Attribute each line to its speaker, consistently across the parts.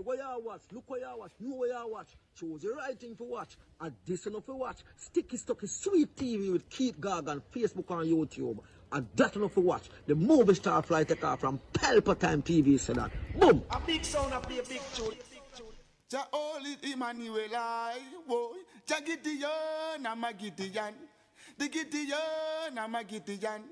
Speaker 1: boy, what you watch? Look what you watch. Know what you watch. Choose the right thing to watch. And this enough to watch. Sticky Stucky Sweet TV with Keith Gargan, Facebook and YouTube. And that enough to watch. The movie star fly take off from Pelpa Time TV. So that boom.
Speaker 2: A big sound, a play a big tune.
Speaker 3: Ja Holy Emmanuel, I boy. Ja Gideon, I'm a Gideon. The Gideon, I'm a Gideon.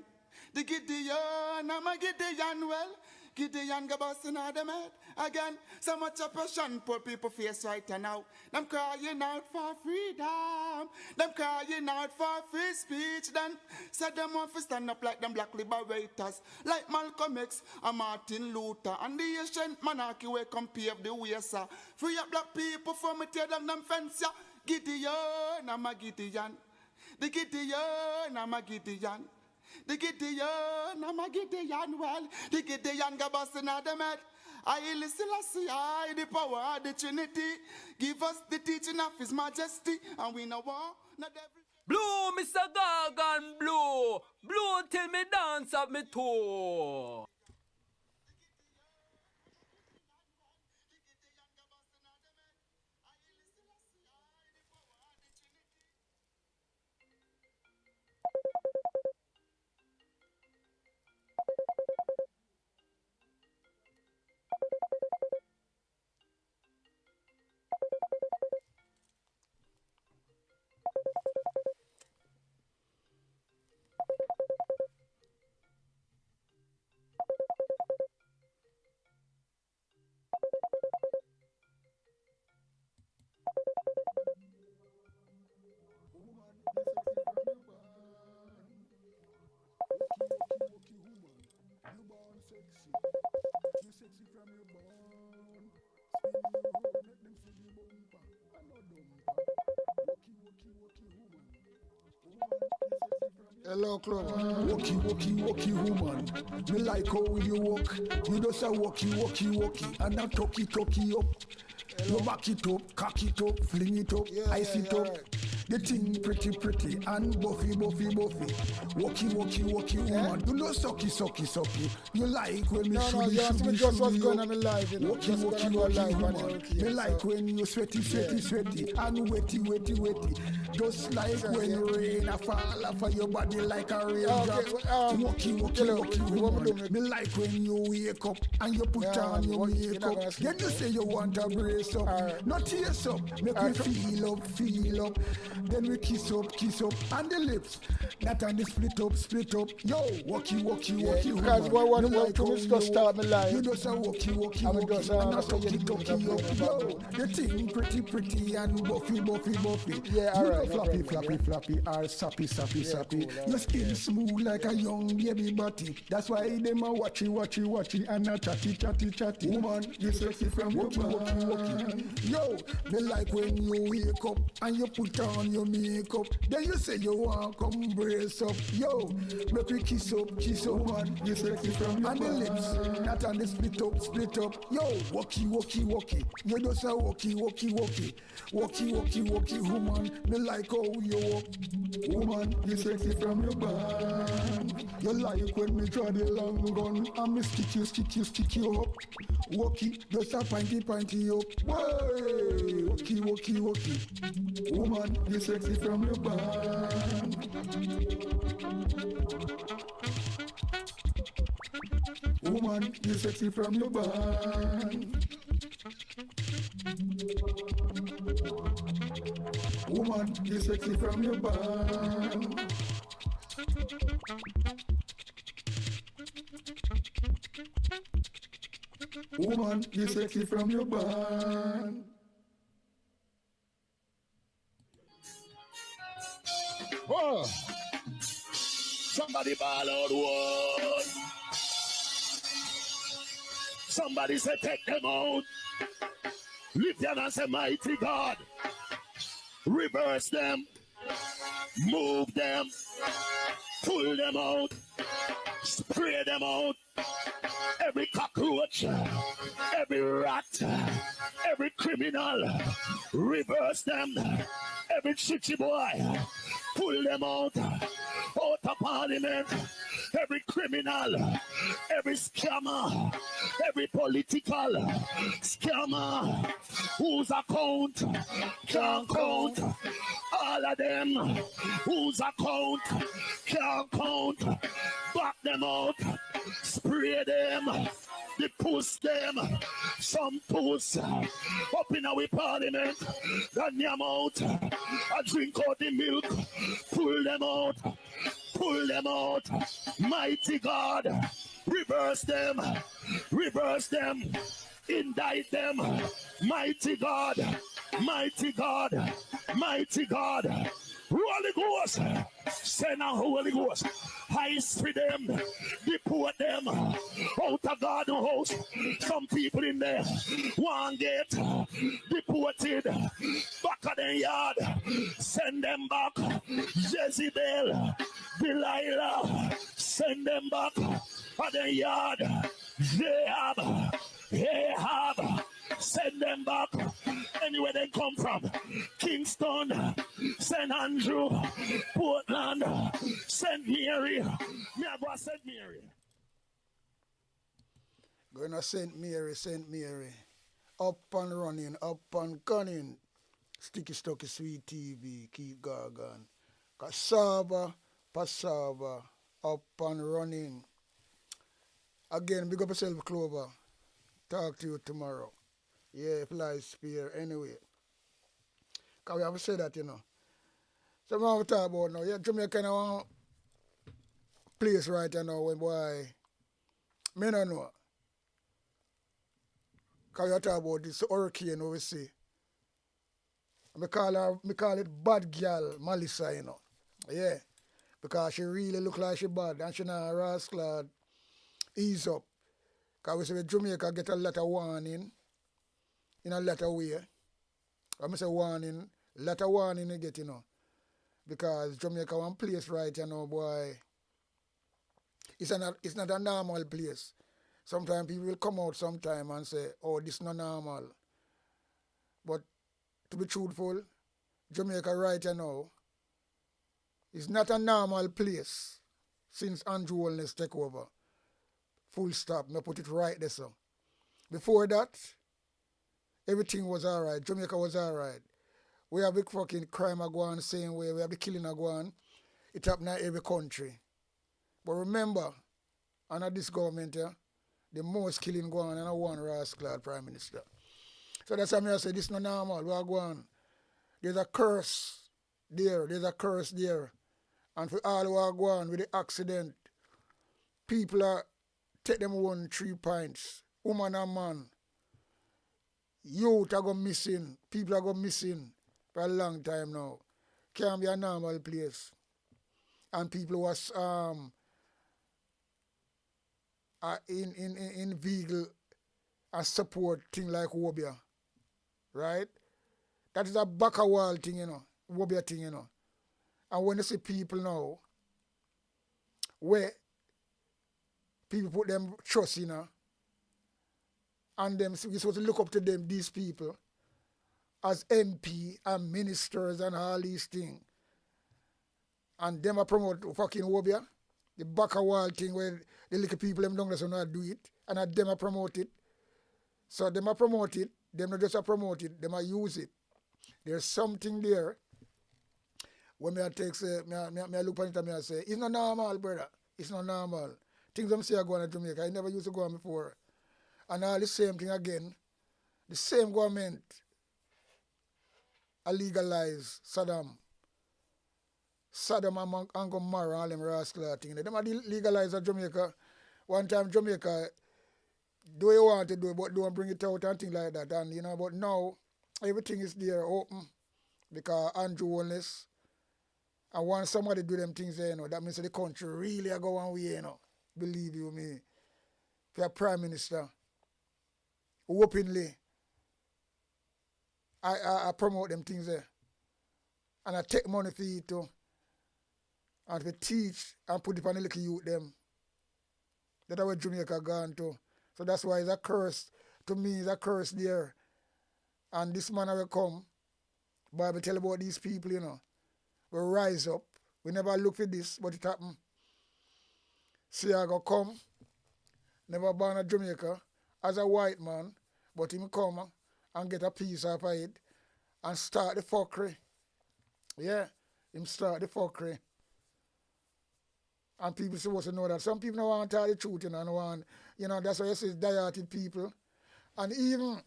Speaker 3: The Gideon, I'm a Gideon. Well, Gideon go busting out them head again. So much oppression, poor people face right now. Them crying out for freedom. Them crying out for free speech. Then said them want to stand up like them black liberators, like Malcolm X and Martin Luther. And the ancient monarchy will come pave the way, sir. Free up black people from me tear down them fence, yeah. Gideon, I'm a Gideon. The Gideon, I'm a Gideon. The Gideon, I'm a Gideon, well, the Gideon go busting out them head. I listen, I the power of the Trinity. Give us the teaching of His Majesty, and we know war, not every...
Speaker 4: Blow, Mr. Gargan, blow. Blow till me dance up me toe.
Speaker 5: Hello, Clover. Walkie, woman. Me like how you walk. You just a walkie, and a talkie up. You back it up, cock it up, fling it up, ice it up. The thing pretty, and buffy. Walkie, woman. You know sucky. You like when me shoot
Speaker 6: you just what's going on in live, you know.
Speaker 5: Walkie, woman. Me like when you sweaty, and wetty. Just like when rain a fall off of your body like a raindrop. Walkie, woman. Me like when you wake up and you put on your makeup. Then you say you want a brace up. Not tears up, make me feel up. Then we kiss up, and the lips. That and the split up. Yo, walkie,
Speaker 6: because
Speaker 5: woman.
Speaker 6: What to just start me live.
Speaker 5: You just a walkie, and a talkie up. Yo, the thing pretty and buffy.
Speaker 6: Yeah, alright.
Speaker 5: Flappy, or sappy. Your skin smooth like a young baby body. That's why them a watchy, and a chatty. Woman, you sexy from your walkie. Yo, me like when you wake up and you put on your makeup. Then you say you want come brace up. Yo, make we kiss up, woman. You sexy from your and the lips, not on the split up. Yo, walkie. You just a walkie. Walkie, woman. Me like how you walk. Woman, you sexy from your band. You like when me draw the long gun and me stick you up. Walkie, just a pinty up. Way, walkie. Woman, you sexy from your band. Woman, you sexy from your band. Woman, you sexy from your band. Woman, you sexy from your band.
Speaker 7: Oh. Somebody ball out one. Somebody say take them out. Lift your hand and say mighty God. Reverse them. Move them. Pull them out. Spray them out. Every cockroach, every rat, every criminal, reverse them. every chichi boy, pull them out of parliament, every criminal, every scammer, every political scammer whose account can't count, all of them whose account can't count, back them out, spray them, they push them, some push up in our parliament, run them out, I drink out the milk, pull them out, pull them out, mighty God, reverse them, indict them, mighty God, mighty God, mighty God. Holy Ghost, send a Holy Ghost, heist for them, deport them out of God's house. Some people in there want get deported back of their yard, send them back. Jezebel, Delilah, send them back of their yard. Ahab, send them back anywhere they come from. Kingston, St. Andrew, Portland, St. Mary. Me I go to St. Mary.
Speaker 6: Going to St. Mary, St. Mary. Up and running, up and gunning. Sticky Stocky Sweet TV, keep gargan. Cassava, passava, up and running. Again, big up yourself, Clover. Talk to you tomorrow. Yeah, fly spear anyway. Because we have said that, you know. So we have to talk about now. Yeah, Jamaica kind of one place right now when boy, me don't know. Because we talk about this hurricane we see. Me call it bad girl Melissa, you know. Yeah. Because she really look like she bad and she not a rascal. Ease up. Because we say Jamaica get a lot of warning in a lot of way. When I say warning, a lot of warning you get, you know. Because Jamaica one place right, you know, boy. It's not a normal place. Sometimes people will come out sometime and say, oh, this is not normal. But to be truthful, Jamaica right now is not a normal place since Andrew Wellness take over. Full stop. Me put it right there, so. Before that, everything was alright. Jamaica was alright. We have the fucking crime go on the same way. We have the killing go on. It happen in every country. But remember, under this government, yeah, the most killing go on and one rascal prime minister. So that's why I say this is not normal. We are going. There's a curse there. There's a curse there. And for all who are going with the accident, people are take them 1 3 pints. Woman and man. Youth are going missing. People are going missing for a long time now. Can't be a normal place. And people was in vehicle and support thing like Wobia. Right? That is a back a wall thing, you know. Wobia thing, you know. And when you see people now, where people put them trust in, you know, and them, we're supposed to look up to them, these people, as MP and ministers and all these things. And them are promote fucking Wobia, the back a wall thing where the little people them don't know do it, and them are promote it. So them are promote it, them not just promote it, them are use it. There's something there. When I take say, I look at it and I say, it's not normal, brother. It's not normal. Things I'm saying are going to Jamaica. I never used to go on before. And all the same thing again. The same government legalize Saddam. Saddam and Gomorrah, all them rascal thing. Them are legalize Jamaica. One time Jamaica, do you want to do it, but don't bring it out and things like that. And you know, but now everything is there open because Andrew Wellness. And once somebody do them things there, you know, that means the country really are going one way, you know. Believe you me. If you're Prime Minister, openly, I promote them things there. And I take money for you too. And to teach and put it on the little youth them. That's where Jamaica gone to. So that's why it's a curse. To me, it's a curse there. And this man will come Bible tell about these people, you know. We rise up. We never look for this, but it happen. See, I go come, never born in Jamaica, as a white man, but him come and get a piece of it and start the fuckery. Yeah, him start the fuckery. And people supposed to know that. Some people don't want to tell the truth, you know, and want, you know, that's why you say die-hearted people. And even,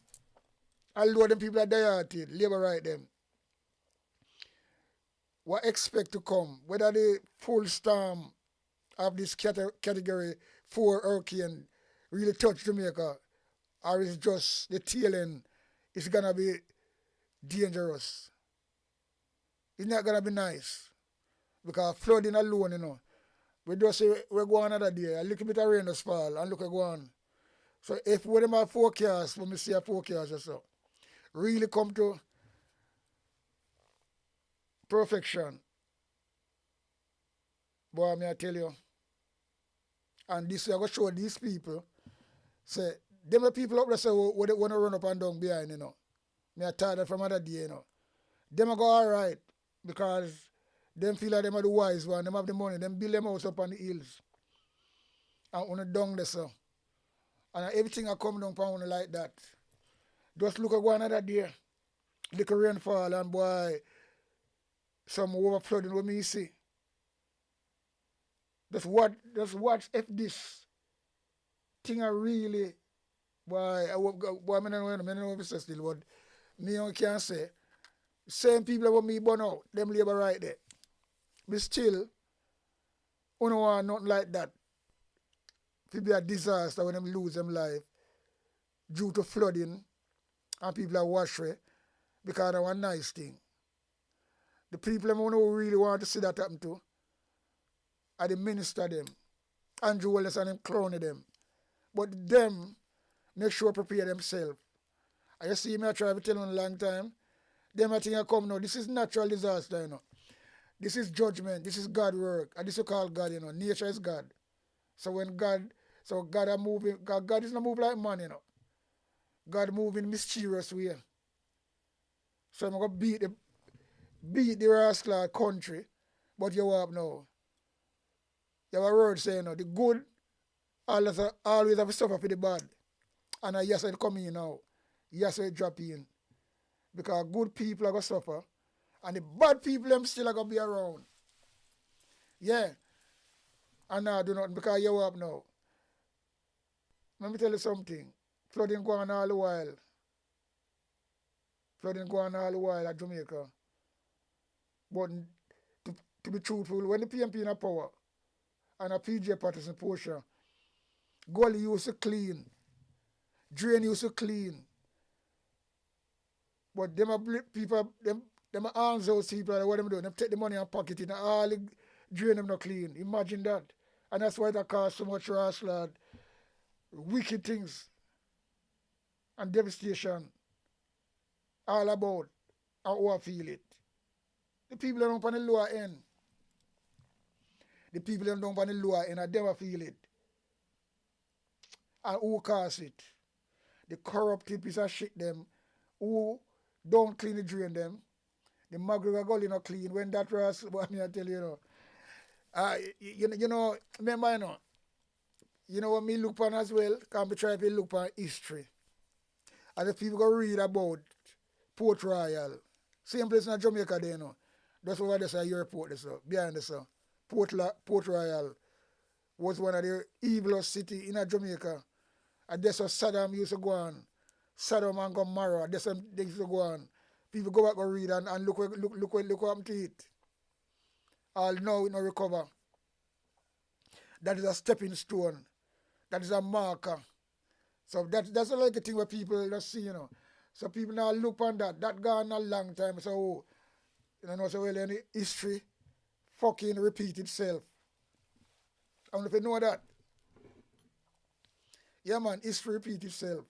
Speaker 6: although them people are die-hearted, labor right them, what expect to come, whether the full storm of this category 4 hurricane really touch Jamaica, or is just the tail end, it's going to be dangerous. It's not going to be nice. Because flooding alone, you know, we just say we go on another day, a little bit of rain does fall, and look at go on. So if we them a forecast, when we see a forecast or so, really come to perfection, boy, may I tell you, and this I go show these people, say, them the people up there say, what they want to run up and down behind, you know. Me I tired from other day, you know. Them go all right, because them feel like them are the wise one, them have the money, them build them house up on the hills. And on the down there, so. And everything I come down from like that. Just look at one another day. Little rainfall and boy, some overflooding what me see. Just watch if this thing are really, boy, I don't know if it's still, but me can't say. Same people about me born out, them labor right there. But still, I don't want nothing like that. It be a disaster when them lose them life due to flooding and people are washed away because of one nice thing. The people who really want to see that happen to are the minister them, Andrew Wallace and them crony them. But them make sure prepare themselves. And you see me I try to tell them a long time, them I think I come now, this is natural disaster, you know. This is judgment, this is God work, and this is called God, you know. Nature is God. So when God are moving, God is not moving like man, you know. God moving in mysterious way. So I'm going to beat the rascal country, but you have now. You have a word saying, you know, the good always have to suffer for the bad. And yes, it come in now. Yes, it drop in. Because good people are going to suffer, and the bad people them still are going to be around. Yeah. And now do nothing because you have now. Let me tell you something. Flooding going on all the while. Flooding going on all the while at Jamaica. But to be truthful, when the PMP in a power and a PJ Patterson Portia, gully used to clean, drain used to clean. But them are people, them are arms out people, what them do? Them take the money and pocket it and all the drain them not clean. Imagine that. And that's why that caused so much rash, lad. Wicked things and devastation all about and who I feel it. The people that don't on the lower end. The people that don't on the lower end, I never feel it. And who cause it? The corrupt piece of shit them who don't clean the drain them. The McGregor gully not clean when that was what me I tell you, you know, remember you know what me look on as well? Can be try to look on history. And the people go read about Port Royal. Same place in Jamaica there, you know. That's why there's a airport there, so behind this. Port Royal was one of the evilest city in Jamaica. And that's where Saddam used to go on. Saddam and Gomorrah, that's where they used to go on. People go back and read and look what happened to it. All now it no recover. That is a stepping stone. That is a marker. So that's like a thing where people just see, you know. So people now look on that. That gone a long time. So, you know, so well, any history fucking repeat itself. I don't know if you know that. Yeah, man, history repeat itself.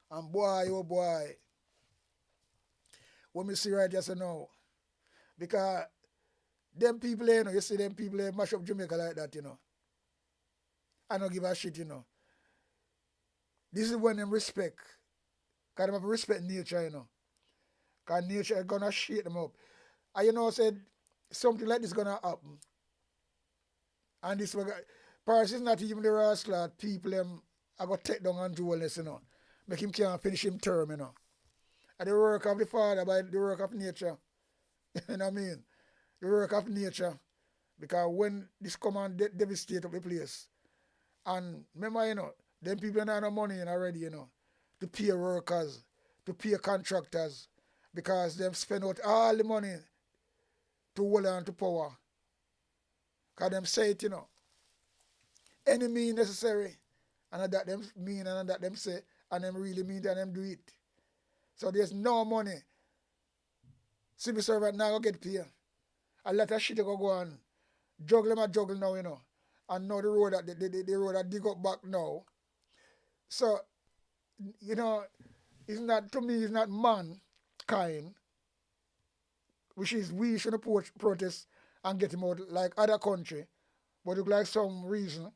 Speaker 6: And boy, oh boy, what me see right just now, because them people, you know, you see them people mash up Jamaica like that, you know. I don't give a shit, you know. This is when them respect. Because them have respect nature, you know. Because nature is gonna shake them up. And you know, said something like this gonna happen. And this Paris is not even the rascal people I got take down and jewelness, you know. Make him can't finish him term, you know. And the work of the father by the work of nature. You know what I mean? The work of nature. Because when this come and devastate up the place, and remember, you know, them people don't have no money already, you know, to pay workers, to pay contractors, because them spend out all the money to hold on to power. Because them say it, you know, any mean necessary, and that them mean and that them say, and them really mean and them do it. So there's no money. Civil servant now go get paid. A lot of shit go on. Juggle them a juggle now, you know. And now the road that dig up back now. So, you know, it's not, to me, it's not mankind, which is we should protest and get him out like other country, but look like some reason.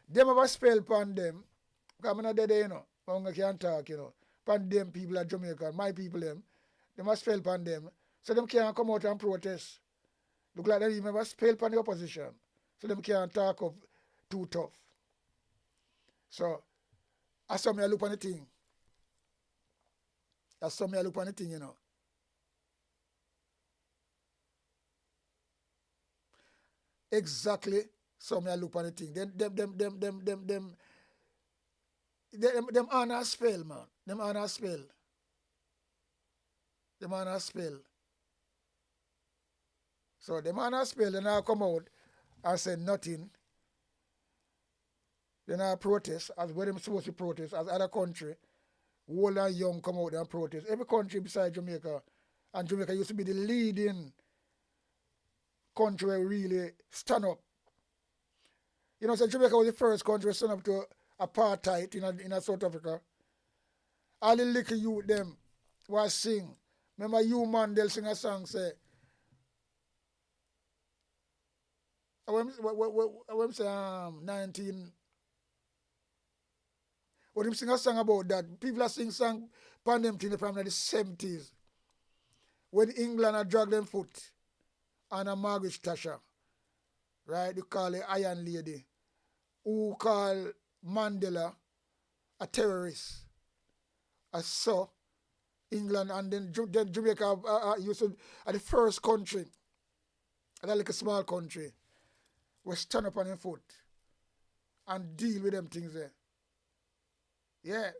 Speaker 6: Them have a spell upon them, because I'm not there, you know, I can't talk, you know, upon them people at Jamaica, my people them have a spell upon them, so them can't come out and protest. Look like they even have a spell upon the opposition, so them can't talk up too tough. So, I saw me look on the thing. I saw me look on the thing, you know. Exactly, so me look on the thing. Them honor spell, man. Them honor spell. Them honor spell. So them honor spell, they now come out and say nothing. They now protest as where them supposed to protest as other country. Old and young come out and protest. Every country besides Jamaica, and Jamaica used to be the leading country where really stand up. You know, so Jamaica was the first country to stand up to apartheid in South Africa. All the little youth them was sing. Remember you Mandel sing a song say, when say 19. When him sing a song about that, people are sing song pan them thing from the 70s. When England had dragged them foot on a Margaret Thatcher, right? They call the Iron Lady, who call Mandela a terrorist. And so England and then Jamaica used to are the first country, like a small country, we stand up on their foot and deal with them things there. Yeah.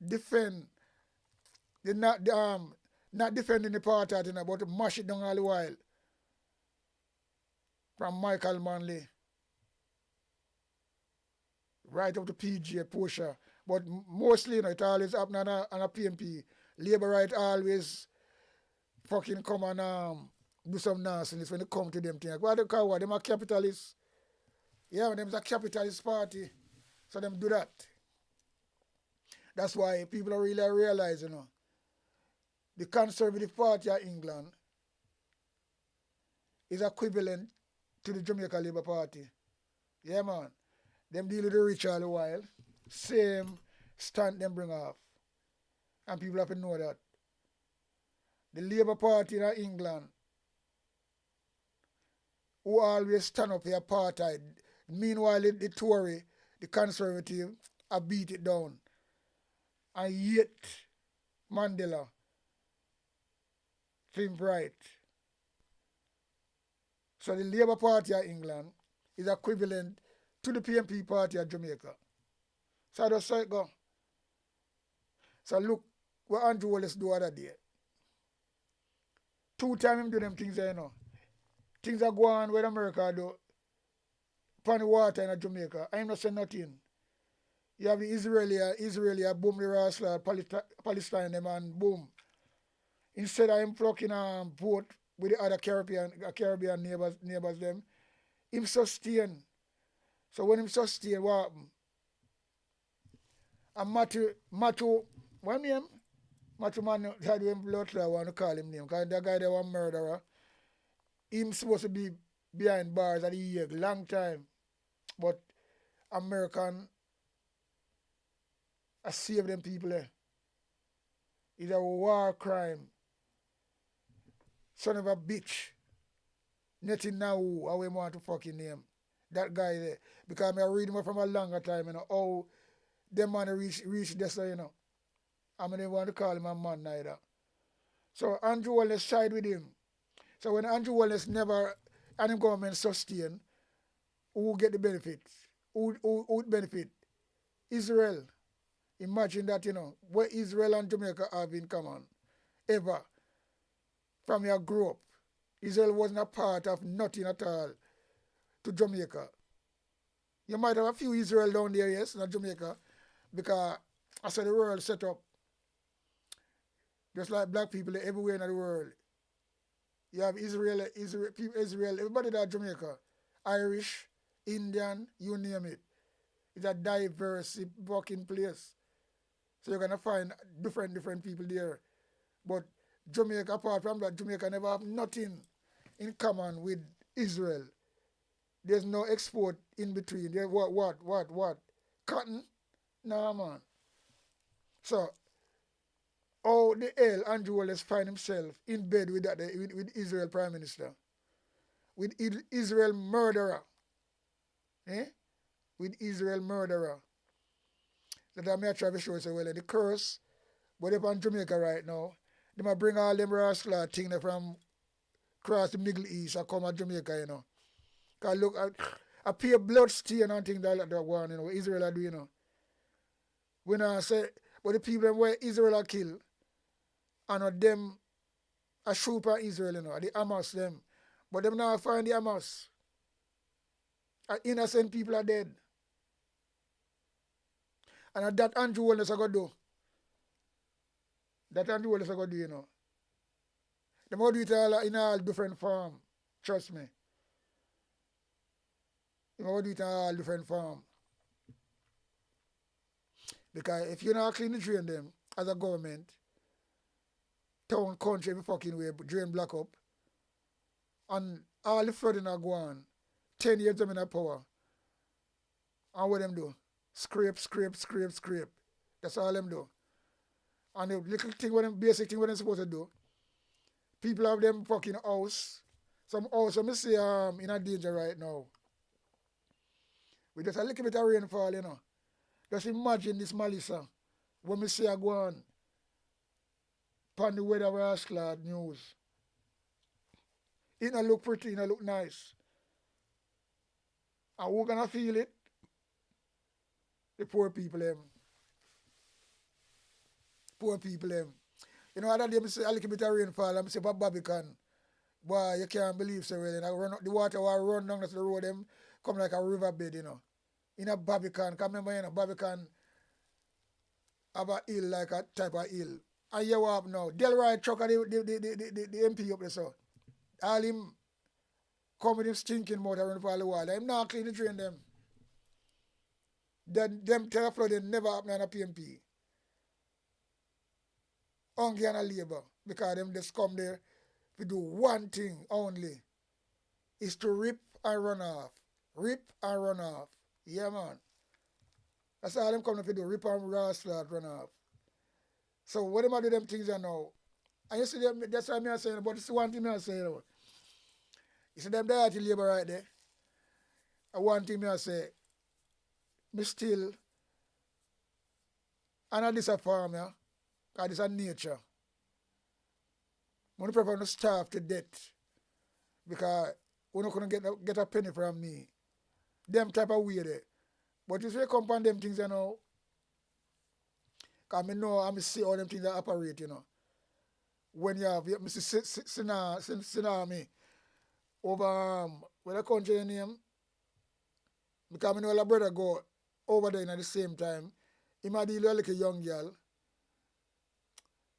Speaker 6: Defend. They're not defending the apartheid, you know, but to mash it down all the while. From Michael Manley. Right up to PG, Portia. But mostly, you know, it always happen on a PMP. Labour right always fucking come and do some nastiness when they come to them things. What they call what? Them are capitalists. Yeah, them is a capitalist party. So them do that. That's why people are really realize, you know, the Conservative Party of England is equivalent to the Jamaica Labour Party. Yeah, man. Them deal with the rich all the while. Same stunt them bring off. And people have to know that. The Labour Party in England, who always stand up for apartheid. Meanwhile, the Tory, the Conservative, have beat it down. And yet, Mandela, seems right. So the Labour Party of England is equivalent to the PMP Party of Jamaica. So I just saw it go. So look what Andrew Wallace do other day. 2 times him do them things there, you know. Things are going on where America do. Upon the water in Jamaica. I'm not saying nothing. You have the Israeli boom the Rasla, Palestine them and boom. Instead of him plucking boat with the other Caribbean neighbors them, him sustain. So when him sustain, what happen? And Matthew, what name? Matthew man, that him blood I want to call him name, because that guy there was a murderer. Him supposed to be behind bars at the year, long time. But American I save them people there. It's a war crime. Son of a bitch. Nothing now I will want to fucking name. That guy there. Because I read him from a longer time, you know, how them man reach this, you know. I don't want to call him a man neither. So Andrew Wallace side with him. So when Andrew Wallace never and the government sustain, who get the benefit? Who would benefit? Israel. Imagine that, you know, what Israel and Jamaica have in common. Ever. From your grow up. Israel wasn't a part of nothing at all to Jamaica. You might have a few Israel down there, yes, not Jamaica, because I saw the world set up. Just like black people everywhere in the world. You have Israel, everybody that Jamaica, Irish, Indian, you name it. It's a diverse working place. So you're gonna find different people there. But Jamaica, apart from that, Jamaica never have nothing in common with Israel. There's no export in between. There, what? Cotton? Nah, man. So, how the hell Andrew Wallace find himself in bed with that with Israel Prime Minister? With Israel murderer. Eh? With Israel murderer. That I may try to show you, well, the curse, but if on Jamaica right now, they might bring all them rascal things from across the Middle East and come to Jamaica, you know. Because look, I pay blood stain and things like that one, you know, what Israel are doing, you know. When I say, but the people where Israel are killed, and them a shoot for Israel, you know, the Hamas them. But them now find the Hamas. Innocent people are dead. And that Andrew Wallace are going to do. That Andrew Wallace are going to do, you know. They might do it all in all different form. Trust me. They might do it in all different form. Because if you're not clean the drain them as a government, town, country, every fucking way, drain block up, and all the flooding are going, 10 years them in power. And what them do? Scrape. That's all them do. And the little thing, basic thing what them supposed to do, people have them fucking house. Some house, let me say, in a danger right now. With just a little bit of rainfall, you know. Just imagine this Melissa. When me see her go on the weather rascal news. It not look pretty, it not look nice. And who gonna feel it? The poor people them. Poor people them. You know, other day I say a little bit of rainfall, I say about Barbican. Boy, you can't believe so really. The water will run down the road them, come like a riverbed, you know. In a Barbican, because remember, you know, Barbican have a hill like a type of hill. And you have now, Delroy truck the MP up there, so. All him come with him stinking mouth around for all the water. Him not clean the drain them. Then them terror flooding never happen on a PMP. Hungry and a labor. Because them just come there to do one thing only. Is to rip and run off. Rip and run off. Yeah, man. That's all them come to do. Rip and run off. So what am I do them things I know? And you see them, that's what I'm saying, but it's one thing I'm saying. You see them dirty labor right there. And one thing I say, me still, and I this a farm, yeah, because this a nature. I prefer to starve to death because we not going to get a penny from me. Them type of way there. But if you come on them things, you know, because I know I see all them things that operate, you know. When you have, you see tsunami over, where the country name, because I know a brother go over there at the same time, he might deal like a young girl.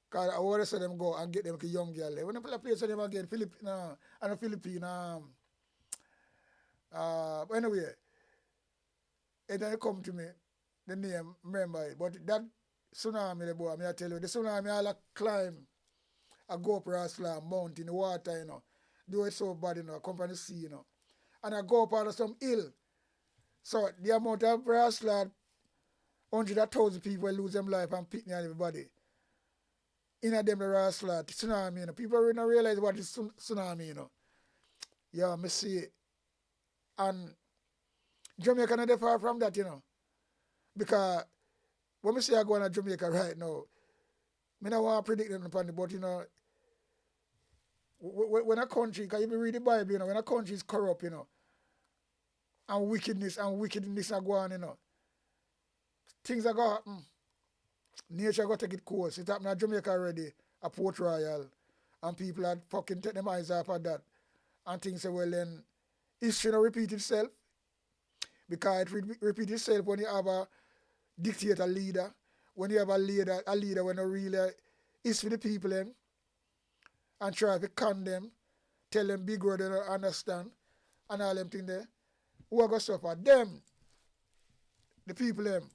Speaker 6: Because I want to see them go and get them like a young girl. When I play for them again, Philippine, anyway, and then it come to me, the name, remember it. But that tsunami, the boy, I tell you, the tsunami all climb, I go up Rasla mountain, the water, you know. Do it so bad, you know, come from the sea, you know. And I go up out of some hill. So the amount of Rasla hundreds of thousands of people lose them life and picking and everybody. In a them the rascal tsunami, you know. People really don't realize what is tsunami, you know. Yeah, me see it. And Jamaica not far from that, you know. Because when me say I go to Jamaica right now, I don't want to predict anything upon it, but you know, when a country, because if you read the Bible, you know, when a country is corrupt, you know, and wickedness are going on, you know, things are going to happen. Nature got to take it course. It happened at Jamaica already, at Port Royal, and people had fucking take them eyes off at that. And things say, well then, history not repeat itself. Because it repeat itself when you have a dictator leader, when you have a leader when you really is for the people them, and try to con them, tell them big word they don't understand, and all them things there. Who are going to suffer? Them, the people them.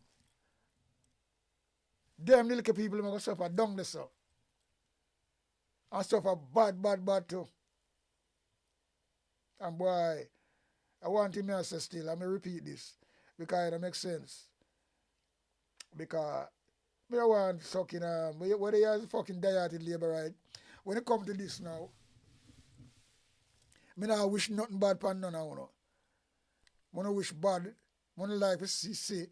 Speaker 6: Them the little people them are going to suffer down the so. And suffer bad too. And boy, I want him to say still, let me repeat this, because it makes sense. Because I don't want fucking, whether you are fucking die-hearted labor, right? When it comes to this now, I don't wish nothing bad for none of you. I don't wish bad. I don't like to see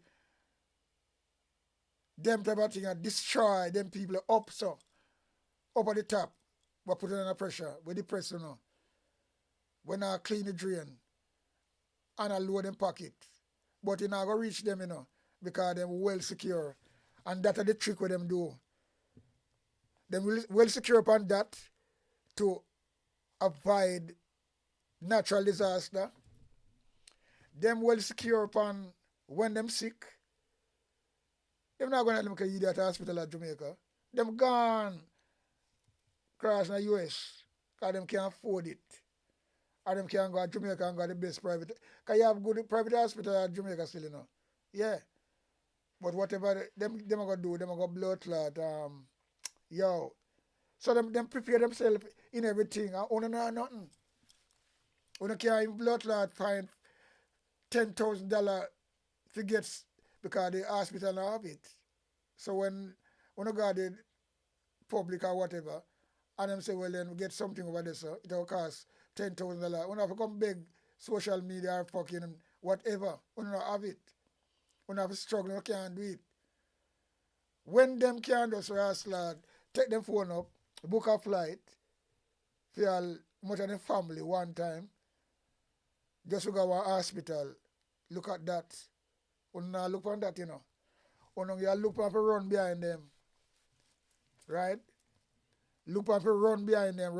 Speaker 6: them type of thing and destroy them people up at the top. But put it under pressure. We depress, you know. When I clean the drain and I load them pocket. But you not going to reach them, you know, because they're well secure. And that's the trick what them do. Them well secure upon that to avoid natural disaster. Them well secure upon when them sick. Them not going to let them eat at the hospital at Jamaica. Them gone cross in the US because them can't afford it. Or them can go to Jamaica and go to the best private. Because you have good private hospital at Jamaica still, you know. Yeah. But whatever them are going to do, them are going to blood clot. Yo. So them prepare themselves in everything. And only know nothing. Only can't even blood clot find $10,000 to get because the hospital don't have it. So when you go to the public or whatever, and them say, well then we get something over there, so it will cost $10,000. We have to come beg social media or fucking whatever. We don't have it. We have to struggle, we can't do it. When them can't do so, lad, take them phone up, book a flight for all much of the family one time. Just to go to a hospital. Look at that. We don't look on that, you know. We don't look on for run behind them. Right? Look on for run behind them.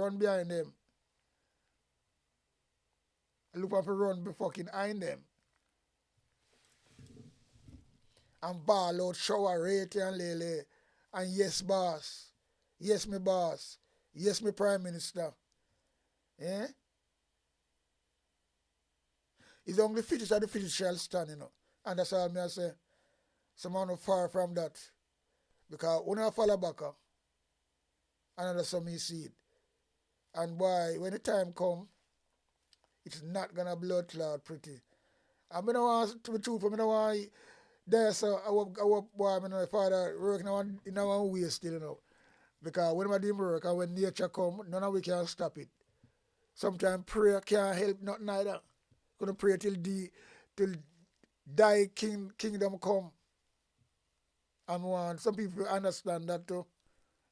Speaker 6: Look on for run fucking behind them. And ball out, shower, rate and lele. And yes, boss. Yes, me boss. Yes, me prime minister. Eh? It's only the fittest of the fittest shall stand, you know. And that's all I say. Someone not far from that. Because when I fall back, and that's how me see it. And boy, when the time come, it's not gonna blood clot pretty. I mean, I want to be truthful, I don't want there, so I work boy, I know father working in our way still, you know. Because when I do work and when nature come, none of we can stop it. Sometimes prayer can't help nothing either. Gonna pray till die kingdom come. And want some people understand that too.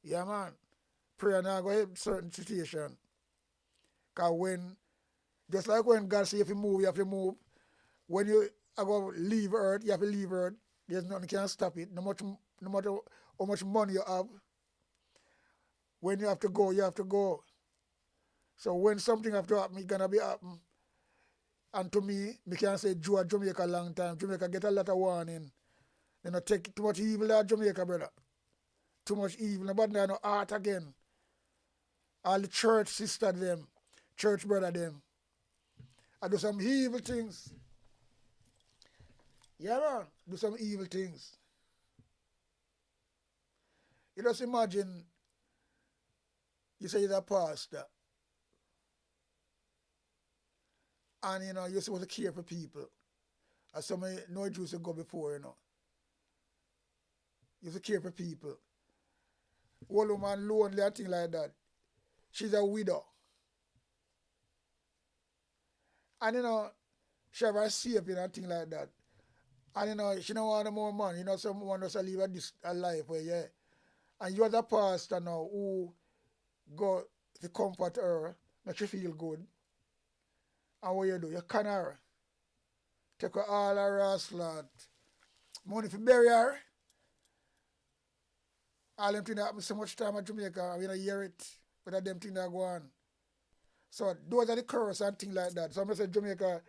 Speaker 6: Yeah man. Prayer now go help certain situation. Cause when just like when God say if you move, you have to move. When you go leave earth, you have to leave earth. There's nothing can stop it. No matter how much money you have. When you have to go, you have to go. So when something have to happen, it's gonna be happen. And to me can say Jamaica a long time. Jamaica get a lot of warning. You know, take too much evil at Jamaica, brother. Too much evil. Nobody no heart again. All the church sister them, church brother them. I do some evil things. Yeah man, do some evil things. You just imagine you say you're a pastor. And you know, you're supposed to care for people. As some no Jews go before, you know. used to care for people. Old woman lonely and thing like that. She's a widow. And she have her saving and thing like that. And she don't want no more money. Someone just live a life where, yeah. And you as a pastor now who go to comfort her, make she feel good. And what you do? You can her. Take her all her rascal. Money for bury her. All them things that happen so much time at Jamaica, we don't hear it. But them things that go on. So those are the curse and things like that. So I'm going to say Jamaica,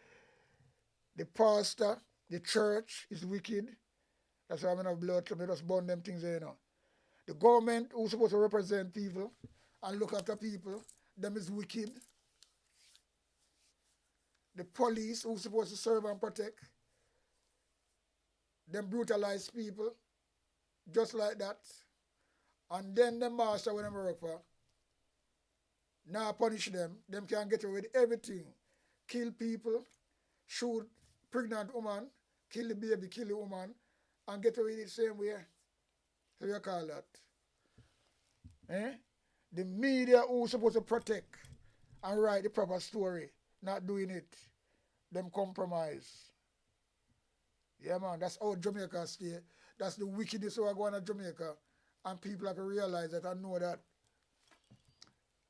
Speaker 6: the pastor, the church is wicked. That's why I'm going to have blood to me just burn them things there, The government who's supposed to represent people and look after people, them is wicked. The police who's supposed to serve and protect, them brutalize people just like that. And then the master when them work for, now punish them can get away with everything. Kill people, shoot pregnant woman, kill the baby, kill the woman, and get away the same way. So you call that. The media who's supposed to protect and write the proper story, not doing it. Them compromise. Yeah, man, that's how Jamaica stay. That's the wickedness who are going to Jamaica. And people have to realize that and know that.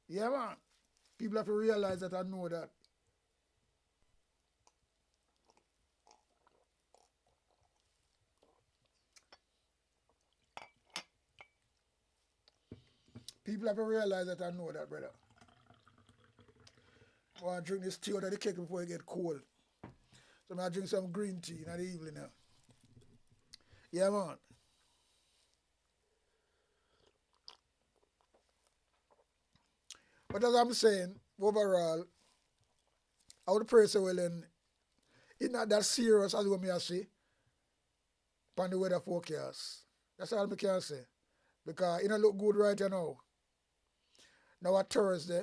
Speaker 6: Yeah, man. People have to realize that and know that. People have to realize that and know that, brother. I want to drink this tea out of the cake before it get cold. So I drink some green tea in the evening now. Yeah, man. But as I'm saying, overall, I would pray so well and it's not that serious as what me I say on the weather forecast. That's all I can say. Because it don't look good right now. Now at Thursday,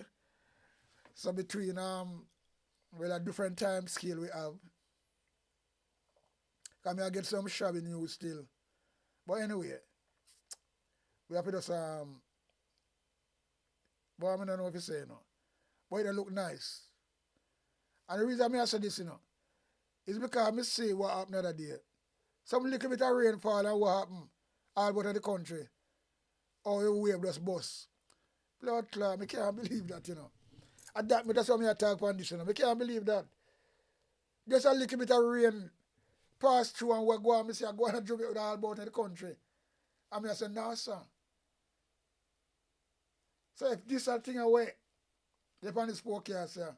Speaker 6: so between a different time scale we have. Because I get some shabby news still. But anyway, we have to just but I don't know if you say but it look nice. And the reason I say this, is because I see what happened the other day. Some little bit of rainfall and what happened all over the country. Or the wave just bust. Blood clot, I can't believe that, And that's why I talk about this, I can't believe that. Just a little bit of rain pass through and we go on, I say I go on and Jamaica all about in the country. And I say, no, sir. So if this thing away, if on this forecast, sir.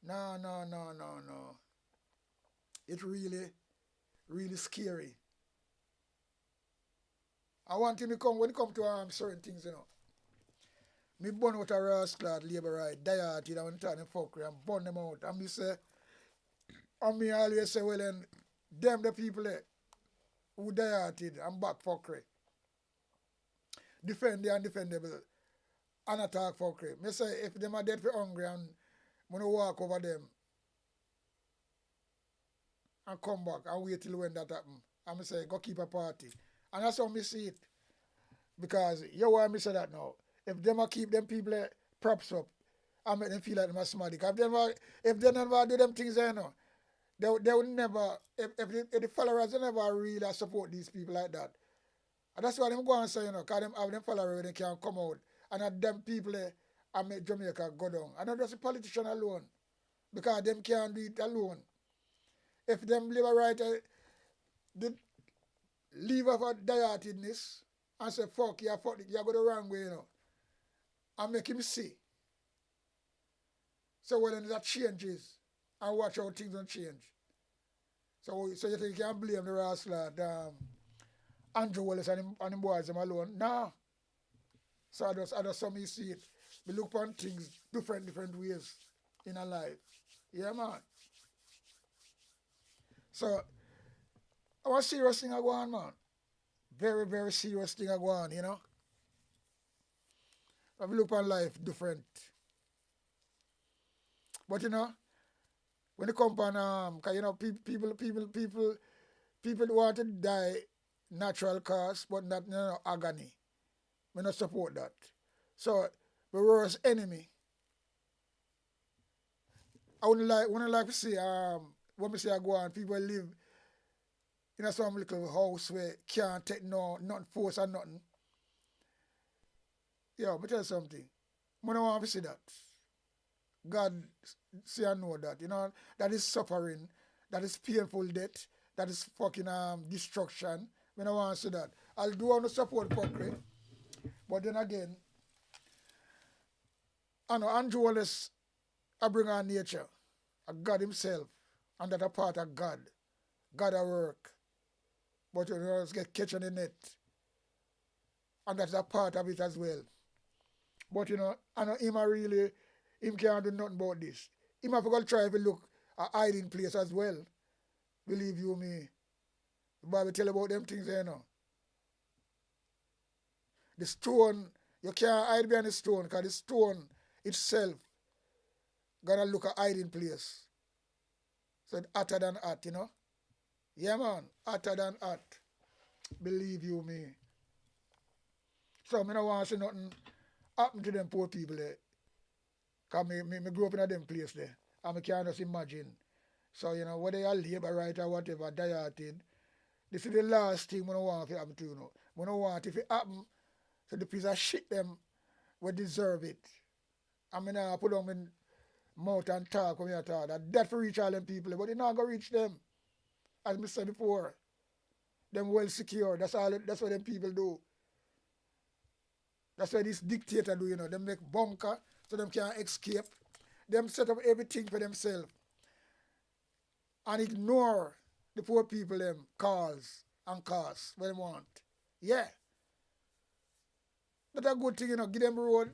Speaker 6: No. It's really, really scary. I want him to come, when it comes to certain things, me burn out a rascal labor right, die out, I want to turn them fuckery and burn them out. And me say, and me always say, well then, them the people who die out and back fuckery. Defend the undefendable and attack fuckery. Me say, if them are dead for hungry and I'm going to walk over them and come back and wait till when that happen. And me say, go keep a party. And that's how me see it. Because you want me say that now. If them a keep them people props up and make them feel like them are smart. If they never do them things there, they would never, if the followers they never really support these people like that. And that's why them go and say, because them have them followers when they can come out. And that them people and make Jamaica go down. And not just a politician alone. Because them can't do it alone. If them live a right, they leave off a dietedness and say, fuck, you go the wrong way, and make him see. So when that changes, and watch how things don't change. So you think you can blame the rascal, Andrew Wallace and them boys them alone? Nah. So I just saw me see it. We look upon things different ways in our life. Yeah, man. So, I want serious thing I go on, man. Very, very serious thing I go on, I look upon life different. But when it comes on, cause people want to die natural cause, but not agony. We not support that. So the worst enemy. I wouldn't like to see when we say I go on, people live in some little house where can't take nothing force or nothing. Yeah, but tell you something. I don't want to see that. God say I know that. That is suffering, that is painful death, that is fucking destruction. I don't want to see that. I'll do want to support fuckery. But then again, I know Andrew Wallace I bring on nature. A God himself. And that a part of God. God at work. But it's get catch on the net. And that's a part of it as well. But I know him can't do nothing about this. Him have to try to look a hiding place as well. Believe you me. The Bible tell about them things there The stone, you can't hide behind the stone because the stone itself gonna look a hiding place. So it's hotter than hot, Yeah man, hotter than hot. Believe you me. So I don't want to see nothing happen to them poor people there. Because me grew up in them place there. And I can't just imagine. So, whether you're labor right or whatever, dieted, this is the last thing I don't want to happen to you. I don't want if it happen, so the piece of shit them will deserve it. I mean, I put on my mouth and talk when I talk. That for reach all them people, but it not going to reach them. As I said before, them well secure. That's what them people do. That's what this dictator do, Them make bunker so them can't escape. Them set up everything for themselves. And ignore the poor people them calls and costs what they want. Yeah. That's a good thing, give them road.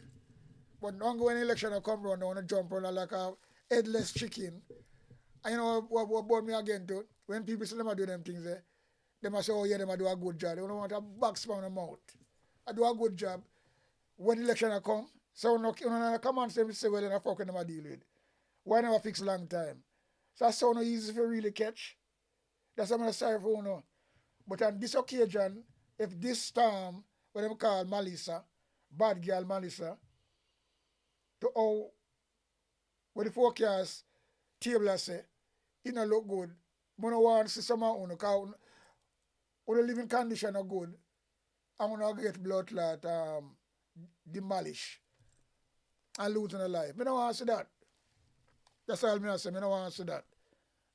Speaker 6: But don't go when election come around, they want to jump on like a headless chicken. And what brought me again to? When people say them do them things there, they must say, oh yeah, they do a good job. They don't want a box on the mouth. I do a good job. When election come, so come and say, well, then I fucking them I deal with. Why never fix long time? So that's so no easy to really catch. That's what I'm sorry for no. But on this occasion, if this storm, what them call Melissa, bad girl Melissa, to how what the forecast table I say, it don't look good. I don't want to see some of because the living condition are good. I'm going to get blood clot demolish and losing a life. I don't want to see that. That's all I say. I don't want to see that.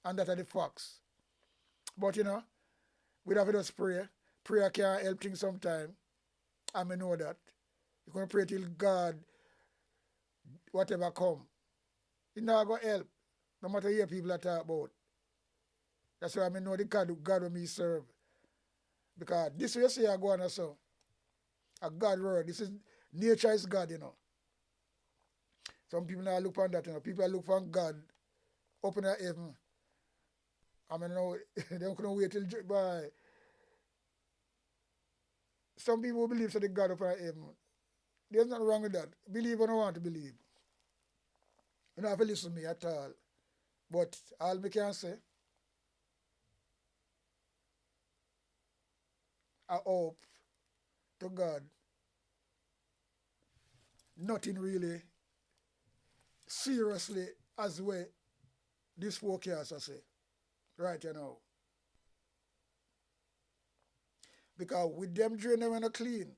Speaker 6: And that are the facts. But we have to just pray. Prayer can help things sometimes. And I know that. You're going to pray till God, whatever come. It's not going to help. No matter what people are talking about. That's why I know the God who me serve. Because this way say I go on so. A God word. This is nature is God, Some people now look on that, People look for God up in the heaven. I mean, they don't wait till by. Some people believe that the God up in the heaven. There's nothing wrong with that. Believe or don't want to believe. You don't have to listen to me at all. But all I can say, I hope to God nothing really seriously as well this forecast I say. Right Because with them drain them when clean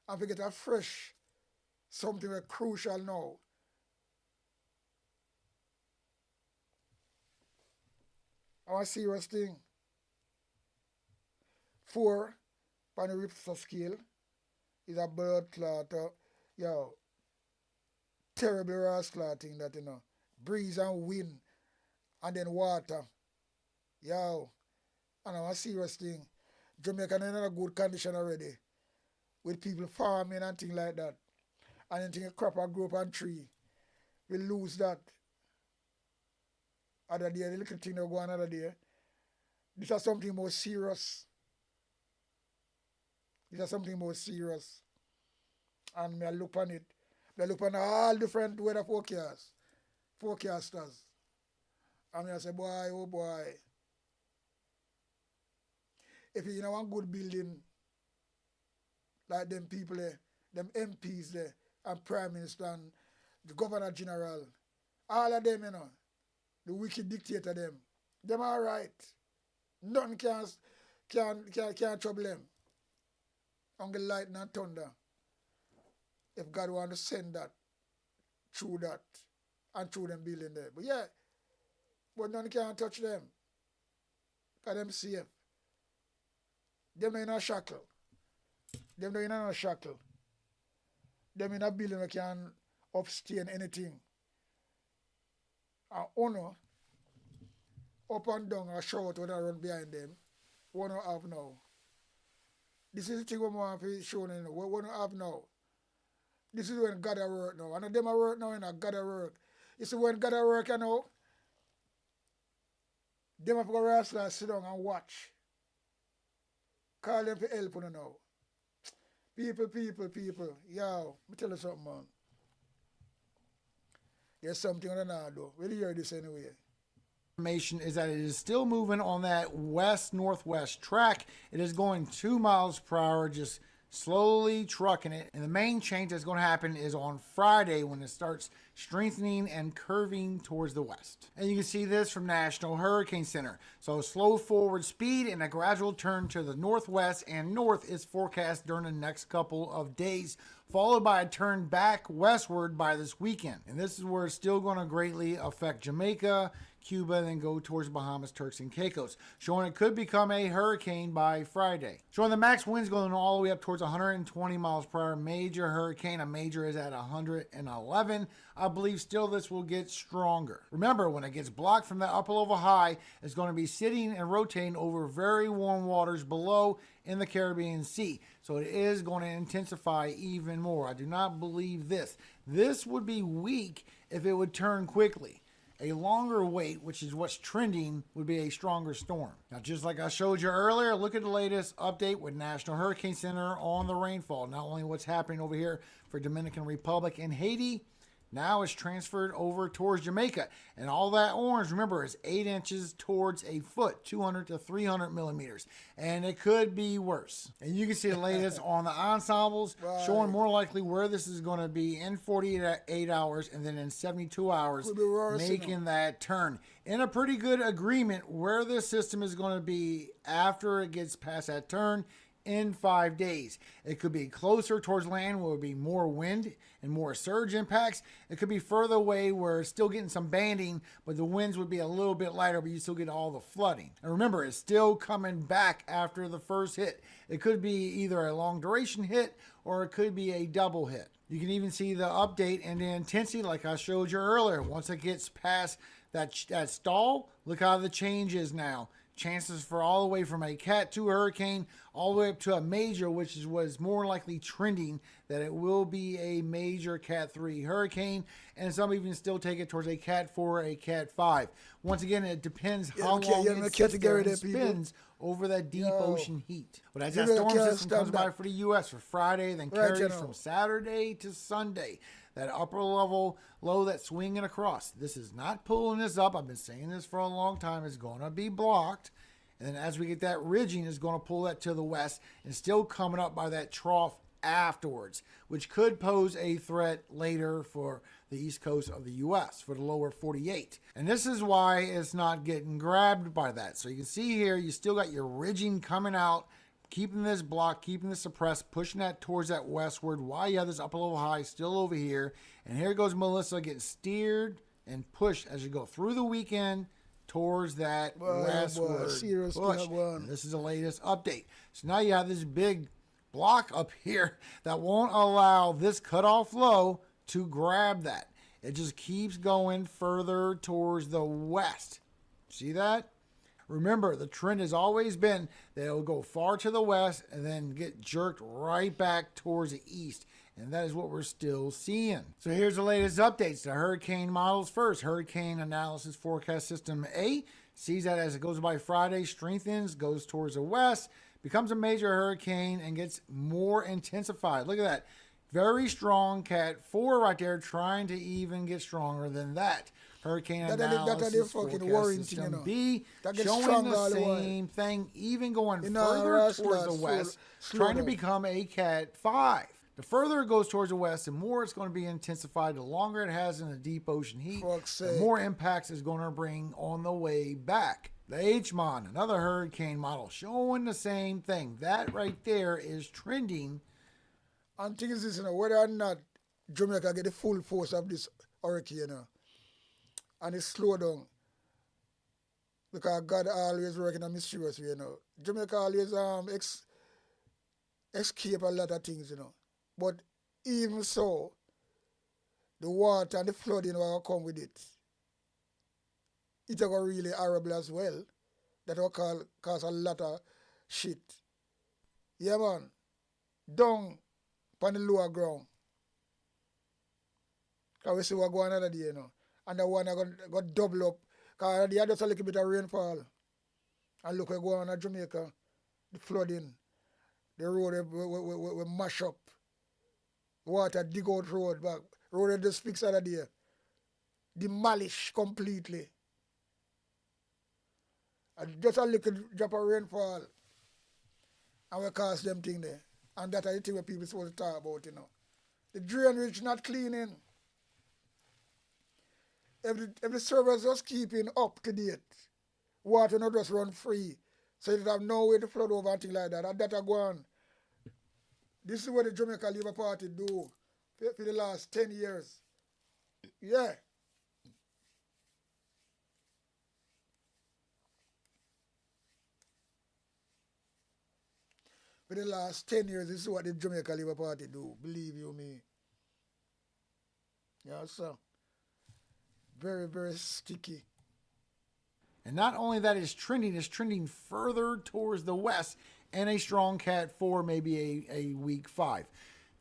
Speaker 6: and we get a fresh something very crucial now. Our serious thing. 4 on the Richter scale is a blood clot, terrible ras clotting that breeze and wind and then water. And a serious thing. Jamaica is in a good condition already. With people farming and things like that. And anything a crop or grow up and tree. We lose that. Other day, the little thing that go on another day. This is something more serious. This is something more serious. And I look on it. I look on all different weather forecasters. And I say, boy, oh boy. if you know one good building, like them people there, them MPs there, and Prime Minister and the Governor General, all of them, the wicked dictator them all right. Nothing can trouble them. Only lightning and thunder. If God want to send that through that and through them building there. But yeah, but none can touch them. Because them safe. Them not in a shackle. Them not in a shackle. Them in a building that can upstain anything. And honor up and down a shout when I run behind them. What do I have now? This is the thing we want to show you. What do I have now? This is when God work now. And them work now, God work. You see when God work, them have to go wrestle, sit down and watch. Call them for help now. People. Yo, me tell you something, man. There's something on the do. We'll hear this anyway.
Speaker 8: Information is that it is still moving on that west-northwest track. It is going 2 miles per hour, just slowly trucking it. And the main change that's going to happen is on Friday when it starts strengthening and curving towards the west. And you can see this from National Hurricane Center. So slow forward speed and a gradual turn to the northwest and north is forecast during the next couple of days, followed by a turn back westward by this weekend. And this is where it's still going to greatly affect Jamaica, Cuba, and then go towards Bahamas, Turks, and Caicos, showing it could become a hurricane by Friday. Showing the max winds going all the way up towards 120 miles per hour. Major hurricane. A major is at 111. I believe still this will get stronger. Remember, when it gets blocked from that upper level high, it's going to be sitting and rotating over very warm waters below in the Caribbean Sea. So it is going to intensify even more. I do not believe this. This would be weak if it would turn quickly. A longer wait, which is what's trending, would be a stronger storm. Now, just like I showed you earlier, look at the latest update with National Hurricane Center on the rainfall. Not only what's happening over here for Dominican Republic and Haiti, now it's transferred over towards Jamaica. And all that orange, remember, is 8 inches towards a foot, 200 to 300 millimeters. And it could be worse. And you can see the latest on the ensembles, showing more likely where this is going to be in 48 hours and then in 72 hours, making that turn. In a pretty good agreement where this system is going to be after it gets past that turn in 5 days. It could be closer towards land where it would be more wind and more surge impacts. It could be further away where it's still getting some banding, but the winds would be a little bit lighter, but you still get all the flooding. And remember, it's still coming back after the first hit. It could be either a long duration hit or it could be a double hit. You can even see the update and the intensity like I showed you earlier. Once it gets past that stall, look how the change is now. Chances for all the way from a Cat 2 hurricane all the way up to a major, which was more likely trending that it will be a major Cat 3 hurricane, and some even still take it towards a Cat 4 or a Cat 5. Once again, it depends how long it sits there and spins over that deep ocean heat. But as that storm system comes by for the U.S. for Friday, then carries from Saturday to Sunday, that upper level low that's swinging across. This is not pulling this up. I've been saying this for a long time. It's going to be blocked. And then as we get that ridging, it's going to pull that to the west and still coming up by that trough afterwards, which could pose a threat later for the east coast of the U.S., for the lower 48. And this is why it's not getting grabbed by that. So you can see here, you still got your ridging coming out, keeping this block, keeping this suppressed, pushing that towards that westward while you have this upper level high still over here. And here goes Melissa getting steered and pushed as you go through the weekend towards that westward push. And this is the latest update. So now you have this big block up here that won't allow this cutoff low to grab that. It just keeps going further towards the west. See that? Remember, the trend has always been that it will go far to the west and then get jerked right back towards the east. And that is what we're still seeing. So here's the latest updates. The hurricane models first. Hurricane Analysis Forecast System A sees that as it goes by Friday, strengthens, goes towards the west, becomes a major hurricane, and gets more intensified. Look at that. Very strong Cat 4 right there, trying to even get stronger than that. hurricane
Speaker 6: That are the
Speaker 8: analysis
Speaker 6: fucking
Speaker 8: forecast
Speaker 6: worrying thing,
Speaker 8: system
Speaker 6: you know.
Speaker 8: B
Speaker 6: That gets
Speaker 8: showing
Speaker 6: stronger
Speaker 8: the
Speaker 6: all the while.
Speaker 8: same thing, even going
Speaker 6: You know,
Speaker 8: further
Speaker 6: Ross,
Speaker 8: towards the
Speaker 6: slow-
Speaker 8: west,
Speaker 6: slow
Speaker 8: trying to
Speaker 6: down.
Speaker 8: become a Cat 5. The further it goes towards the west, the more it's going to be intensified. The longer it has in the deep ocean heat,
Speaker 6: Fuck's
Speaker 8: the
Speaker 6: sake.
Speaker 8: more impacts it's going to bring on the way back. The H-Mon, another hurricane model, showing the same thing. That right there is trending.
Speaker 6: And thing is this, you know, whether or not Jamaica get the full force of this hurricane, you know, and it slow down, because God always working a mysterious way, you know. Jamaica always escape a lot of things, you know. But even so, the water and the flooding will come with it. It will go really horrible as well. That will cause a lot of shit. Yeah, man. Down on the lower ground. Because we see what go on another day, you know. And the one got double up. Because they had just a little bit of rainfall. And look what go on at Jamaica. The flooding. The road we mash up. Water dig out road back. Road just fix out of there. Demolish completely. And just a little drop of rainfall. And we cause them thing there. And that's the thing where people supposed to talk about, you know. The drainage not cleaning. If the servers just keeping up to date, water not just run free. So it have no way to flood over and things like that. And that go on. This is what the Jamaica Labour Party do for the last 10 years. Yeah. For the last 10 years, this is what the Jamaica Labour Party do. Believe you me. Yeah, so. Very, very sticky.
Speaker 8: And not only that is trending further towards the west, and a strong Cat 4, maybe a weak 5.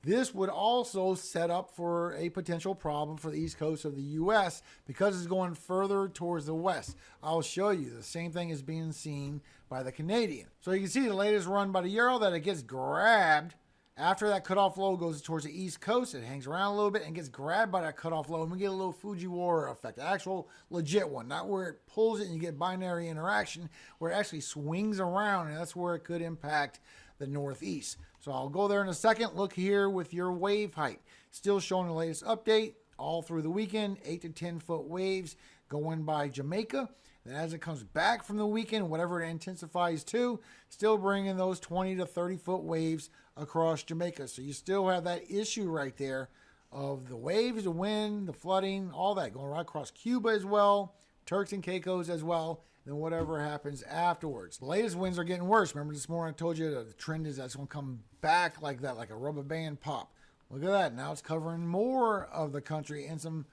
Speaker 8: This would also set up for a potential problem for the east coast of the U.S. because it's going further towards the west. I'll show you. The same thing is being seen by the Canadian. So you can see the latest run by the Euro that it gets grabbed. After that cutoff low goes towards the east coast, it hangs around a little bit and gets grabbed by that cutoff low. And we get a little Fujiwara effect, an actual legit one, not where it pulls it and you get binary interaction, where it actually swings around, and that's where it could impact the northeast. So I'll go there in a second. Look here with your wave height. Still showing the latest update all through the weekend, 8 to 10 foot waves going by Jamaica. Then as it comes back from the weekend, whatever it intensifies to, still bringing those 20 to 30 foot waves across Jamaica. So you still have that issue right there of the waves, the wind, the flooding, all that going right across Cuba as well, Turks and Caicos as well, and whatever happens afterwards. The latest winds are getting worse. Remember this morning I told you the trend is that's going to come back like that, like a rubber band pop. Look at that. Now it's covering more of the country and some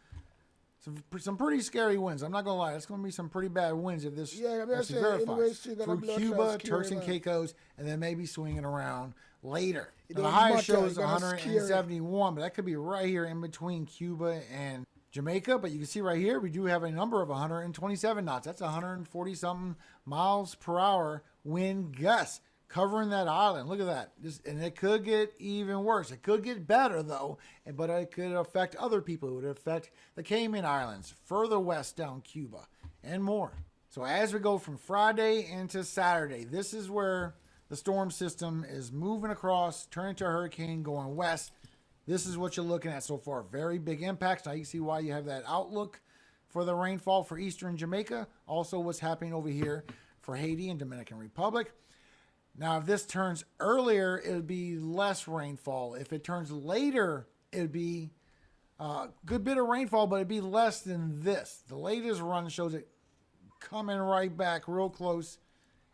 Speaker 8: pretty scary winds. I'm not going to lie. It's going to be some pretty bad winds if this actually verifies. Through Cuba, Turks and Caicos, and then maybe swinging around later. Now, the highest shows 171, but that could be right here in between Cuba and Jamaica. But you can see right here, we do have a number of 127 knots. That's 140-something miles per hour wind gusts covering that island. Look at that. And it could get even worse. It could get better, though, but it could affect other people. It would affect the Cayman Islands, further west down Cuba, and more. So as we go from Friday into Saturday, this is where the storm system is moving across, turning to a hurricane, going west. This is what you're looking at so far. Very big impacts. Now you can see why you have that outlook for the rainfall for eastern Jamaica. Also what's happening over here for Haiti and Dominican Republic. Now, if this turns earlier, it would be less rainfall. If it turns later, it would be a good bit of rainfall, but it'd be less than this. The latest run shows it coming right back real close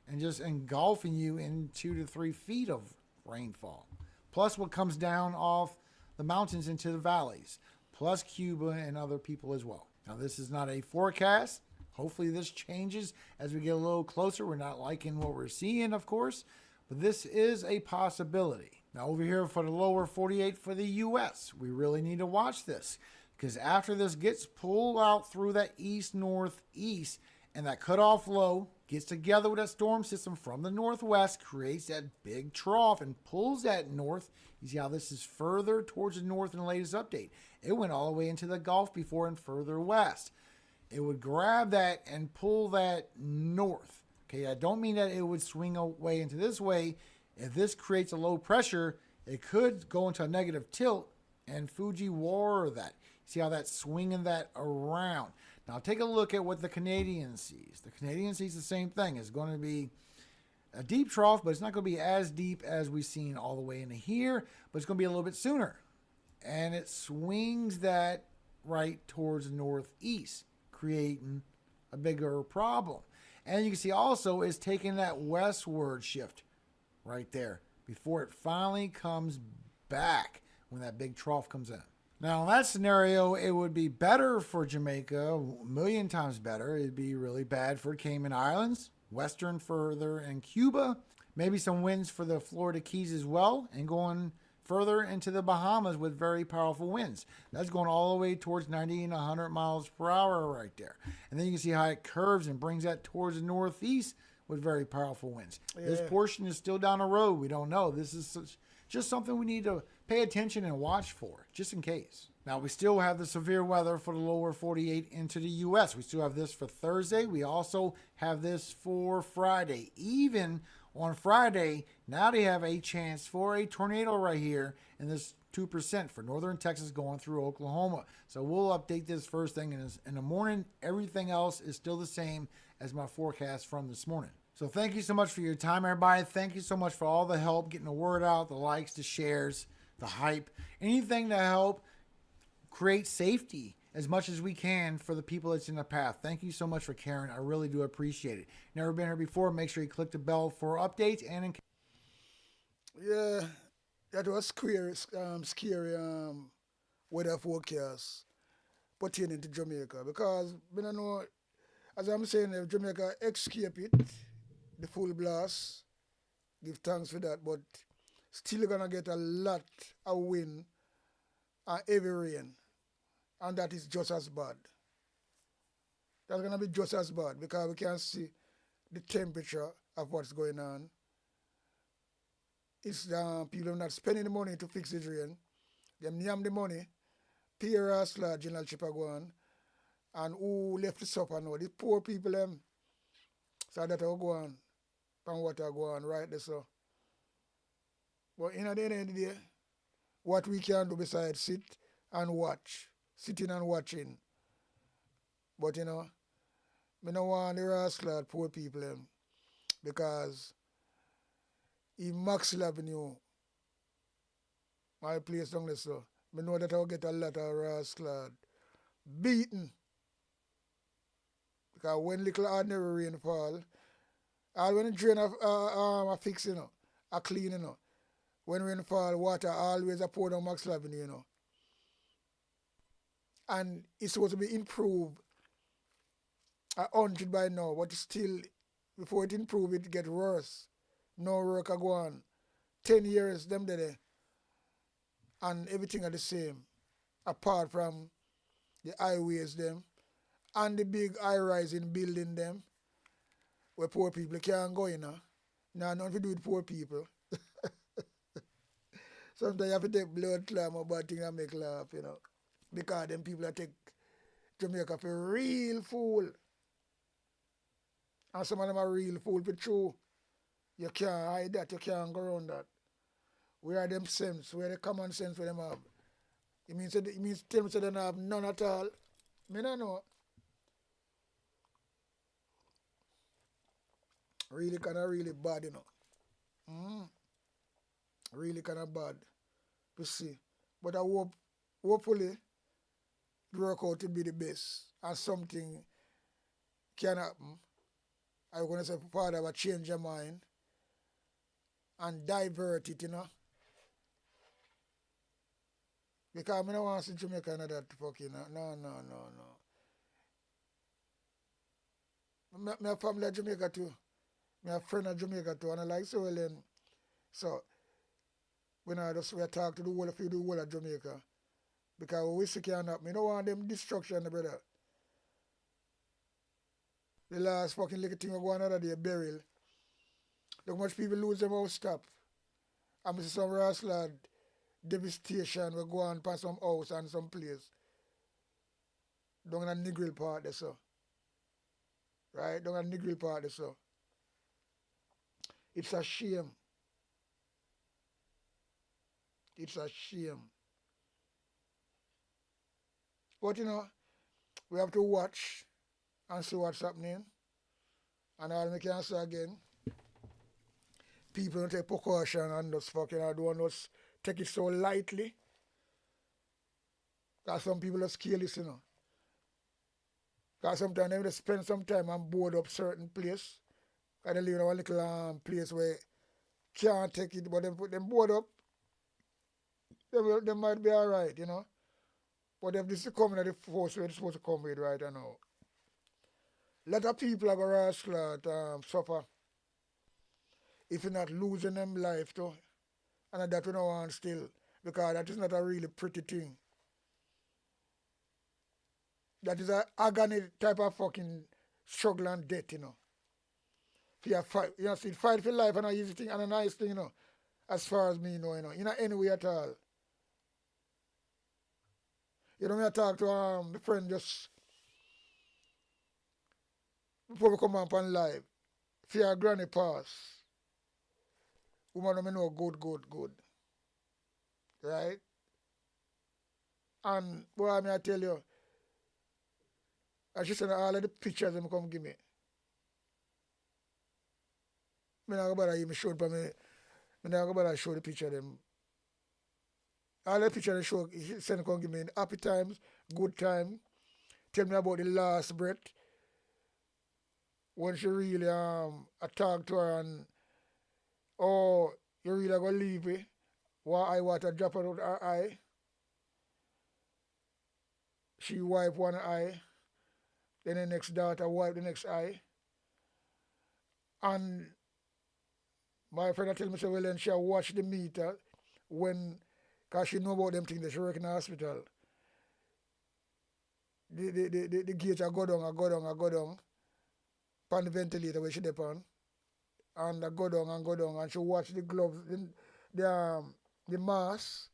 Speaker 8: and just engulfing you in 2 to 3 feet of rainfall. Plus what comes down off the mountains into the valleys, plus Cuba and other people as well. Now, this is not a forecast. Hopefully this changes as we get a little closer. We're not liking what we're seeing, of course, but this is a possibility. Now over here for the lower 48 for the U.S., we really need to watch this because after this gets pulled out through that east-northeast and that cutoff low gets together with that storm system from the northwest, creates that big trough and pulls that north. You see how this is further towards the north in the latest update. It went all the way into the Gulf before and further west. it would grab that and pull that north. Okay, I don't mean that it would swing away into this way. If this creates a low pressure, it could go into a negative tilt and Fuji war that. See how that's swinging that around. Now take a look at what the Canadian sees. The Canadian sees the same thing. It's going to be a deep trough, but it's not going to be as deep as we've seen all the way into here, but it's going to be a little bit sooner. And it swings that right towards the northeast, creating a bigger problem. And you can see also it's taking that westward shift right there before it finally comes back when that big trough comes in. Now, in that scenario, it would be better for Jamaica, a million times better. It'd be really bad for Cayman Islands, western further, and Cuba. Maybe some winds for the Florida Keys as well, and going further into the Bahamas with very powerful winds. That's going all the way towards 90 and 100 miles per hour right there. And then you can see how it curves and brings that towards the northeast with very powerful winds. Yeah. This portion is still down the road. We don't know. This is just something we need to pay attention and watch for, just in case. Now, we still have the severe weather for the lower 48 into the U.S. We still have this for Thursday. We also have this for Friday. Even on Friday, now they have a chance for a tornado right here, and this 2% for northern Texas going through Oklahoma. So we'll update this first thing in the morning. Everything else is still the same as my forecast from this morning. So thank you so much for your time, everybody. Thank you so much for all the help, getting the word out, the likes, the shares, the hype, anything to help create safety as much as we can for the people that's in the path. Thank you so much for caring. I really do appreciate it. Never been here before, make sure you click the bell for updates. And
Speaker 6: yeah, that was scary weather forecast pertaining to Jamaica, because we don't know, as I'm saying, if Jamaica escape it, the full blast, give thanks for that, but still gonna get a lot of wind and heavy rain, and that is just as bad. That's gonna be just as bad because we can see the temperature of what's going on. It's people not spending the money to fix the drain. Them yam the money, pay us like General Chipper go on, and who left the supper now? The poor people them. So that will go on, and water go on right there so. But in the end of the day, what we can do besides sit and watch, sitting and watching. But you know, I don't want the rascal poor people them, because in Maxwell Avenue, my place down there so, I know that I'll get a lot of rascal beaten. Because when little ordinary rain fall, all when the drain are fix, you know, are clean, you know. When rain fall, water always a pour down Maxwell Avenue, you know. And it's supposed to be improved 100 by now, but still, before it improve, it get worse. No work a go on. 10 years, them there. And everything are the same. Apart from the highways them and the big high-rising building them where poor people can't go in. Now, nothing to do with poor people. Sometimes you have to take blood clam about things and make laugh, you know. Because them people that take Jamaica for a real fool. And some of them are real fool for true. You can't hide that, you can't go around that. Where are them sense? Where the common sense for them have? It means tell me they don't have none at all. Me don't know. Really really bad, you know. Really bad to see. But I hope, hopefully, it work out to be the best. And something can happen. I'm going to say, Father, I will change your mind and divert it, you know. Because I don't want to see Jamaica and that fucking, no. My family at Jamaica too. My friend at Jamaica too. And I like so well then. So, when we talk to the whole of Jamaica. Because we see can't happen. I don't want them destruction, brother. The last fucking little thing we go another day, burial. Look much people lose them house stop. And I see some rascal devastation we go on past some house and some place. Down in the Negril part there, so. Right? Down in the Negril part there, so. It's a shame. It's a shame. But you know, we have to watch and see what's happening. And all we can say again, people don't take precaution and just fucking don't just take it so lightly. Because some people just careless, you know. Because sometimes they just spend some time and board up certain place. Because they live in a little place where can't take it, but they put them board up, they might be alright, you know. But if this is coming at the force where it's supposed to come with right now. A lot of people are going to suffer if you're not losing them life too. And that we don't want still. Because that is not a really pretty thing. That is an agony type of fucking struggle and death, you know. For fight, you know, see, fight for life and an easy thing and a nice thing, you know. As far as me know, you know. You know, any way at all. You know, me I talk to my friend just before we come up on live. For your granny pass. Woman don't know good. Right? And boy, I tell you, and she sent all of the pictures them come give me. Me not go bother you, me show it for me. Me not go bother show the picture them. All the pictures they show, she send come give me happy times, good time. Tell me about the last breath. When she really I talk to her and oh, you really gonna leave me? Why eye water drop out her eye? She wipe one eye, then the next daughter wipe the next eye. And my friend tell me, say, well, then she watch the meter when, because she know about them things that she work in the hospital. The gauge go down, on the ventilator where she depend. And I go down, and she watch the gloves, the mask.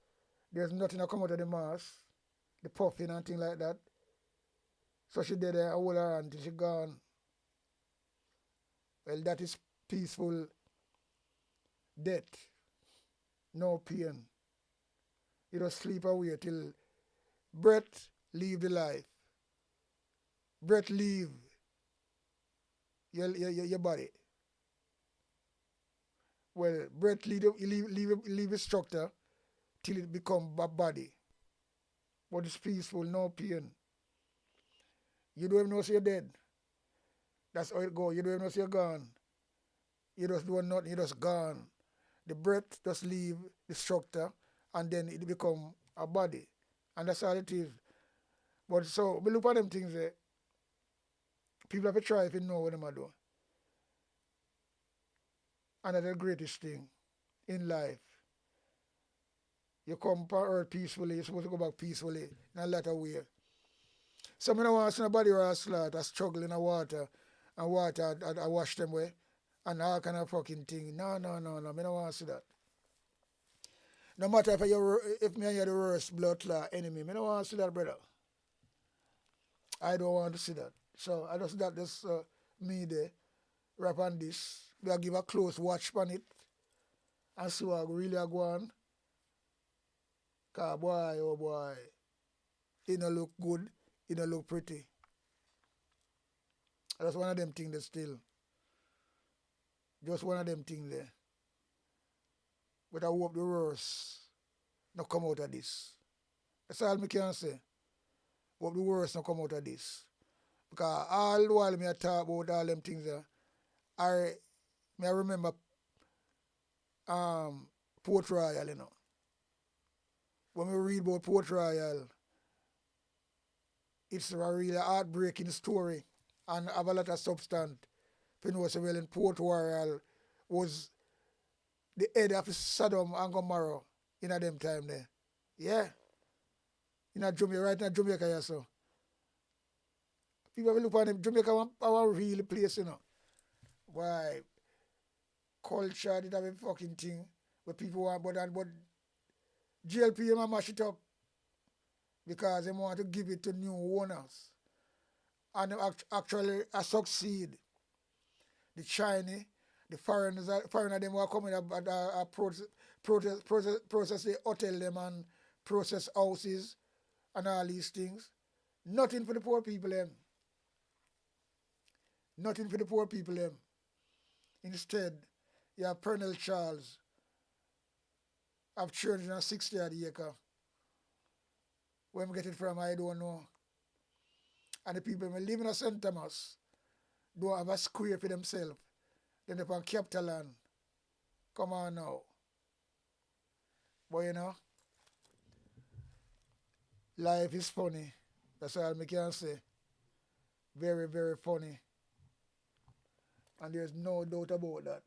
Speaker 6: There's nothing that come out of the mask, the puffing and thing like that. So she did there, I hold her hand till she gone. Well, that is peaceful death. No pain. You just sleep away till breath leave the life. Breath leave your body. Well, breath leave the structure till it become a body. But it's peaceful, no pain. You don't even know if you're dead. That's how it goes. You don't even know if you're gone. You just do nothing, you just gone. The breath just leave the structure and then it become a body. And that's all it is. But so, we look at them things there. People have to try if you know what they do. And that's the greatest thing in life. You come to earth peacefully, you're supposed to go back peacefully in a lot of ways. Some don't want to see nobody or a slaughter, struggle in the water, and water I wash them away, and all kind of fucking thing. No, I don't want to see that. No matter if me and you are the worst blood clot enemy, I don't want to see that, brother. I don't want to see that. So I just got this me there, rap on this. We give a close watch on it and see what really are going. Cause boy, oh boy, it don't look good, it don't look pretty. That's one of them things there still. Just one of them things there. But I hope the worst not come out of this. That's all I can say. Hope the worst not come out of this. Because all the while I talk about all them things there, I remember Port Royal, you know. When we read about Port Royal, it's a really heartbreaking story and have a lot of substance. You know, so well in Port Royal was the head of Sodom and Gomorrah in a them time there. Yeah. In Jamaica, right in Jamaica, yeah, so. People have look at them, Jamaica our real place, you know. Why? Culture did have a fucking thing where people want, but GLP mash it up because they want to give it to new owners. and them actually succeed. The Chinese, the foreigner them who are coming up process the hotel them and process houses and all these things. Nothing for the poor people them. Nothing for the poor people them. Instead, you have Pernell Charles have 360 acre. Where I'm getting it from, I don't know. And the people who live in St. Thomas don't have a square for themselves. Then they're on Capital Land. Come on now. But you know, life is funny. That's all I can say. Very, very funny. And there's no doubt about that.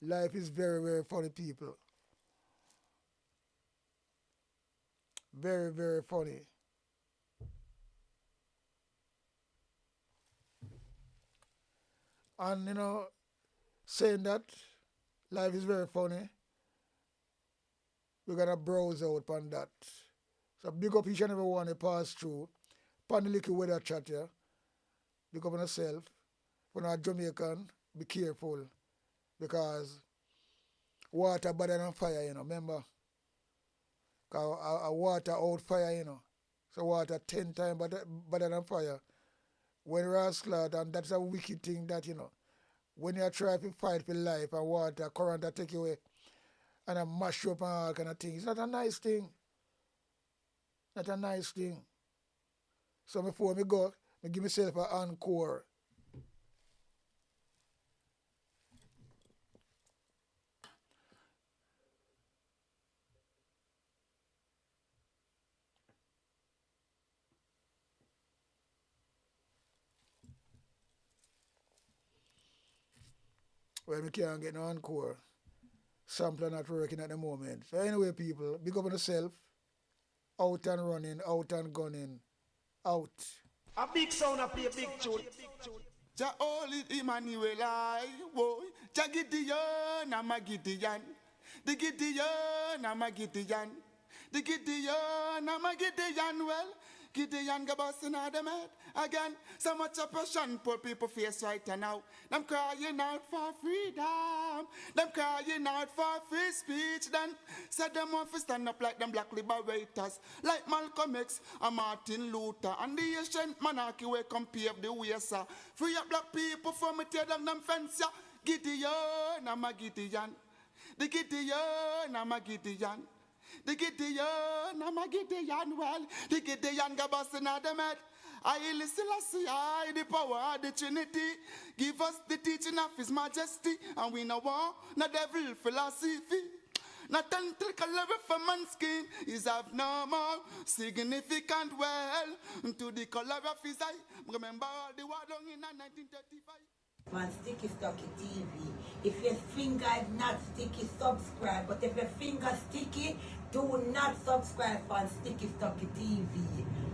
Speaker 6: Life is very, very funny, people. Very, very funny. And you know, saying that life is very funny, we're gonna browse out on that. So big up each and every one that pass through. Pan the little weather chat here. Big up on yourself. When you're Jamaican, be careful. Because water better than fire, you know, remember? Because a water out fire, you know. So water 10 times better than fire. When rascal, and that's a wicked thing that, you know, when you try to fight for life and water, current that take you away and a mash up and all kind of things, it's not a nice thing. Not a nice thing. So before me go, I give myself an encore. Well, we can't get no encore. Sampler not working at the moment. So anyway, people, big up on yourself. Out and running, out and gunning, out.
Speaker 2: A big sound a play a big tune.
Speaker 3: Jah holy Emmanuel, I boy. Jah Gideon, I'm a Gideon. The Gideon, I'm a Gideon. The Gideon, I'm a Gideon. Well, Gideon go busting out them head again. So much oppression, poor people face right now. Them crying out for freedom. Them crying out for free speech. Then said them want to stand up like them black liberators, like Malcolm X and Martin Luther and the ancient monarchy where come pave the way, sir. Free up black people from me tear down them fence, yeah. Gideon, I'm a Gideon. The Gideon, I'm a Gideon. The Gideon, I'm a Gideon, well, the Gideon go busting out them head. I listen, I the power of the Trinity. Give us the teaching of His Majesty, and we know war, no devil philosophy. Not until for man's skin is abnormal, significant well to the color of his eye. Remember all the war done in 1935.
Speaker 9: On Sticky Stocky TV. If your finger is not sticky, subscribe. But if your finger sticky, do not subscribe on Sticky Stocky TV.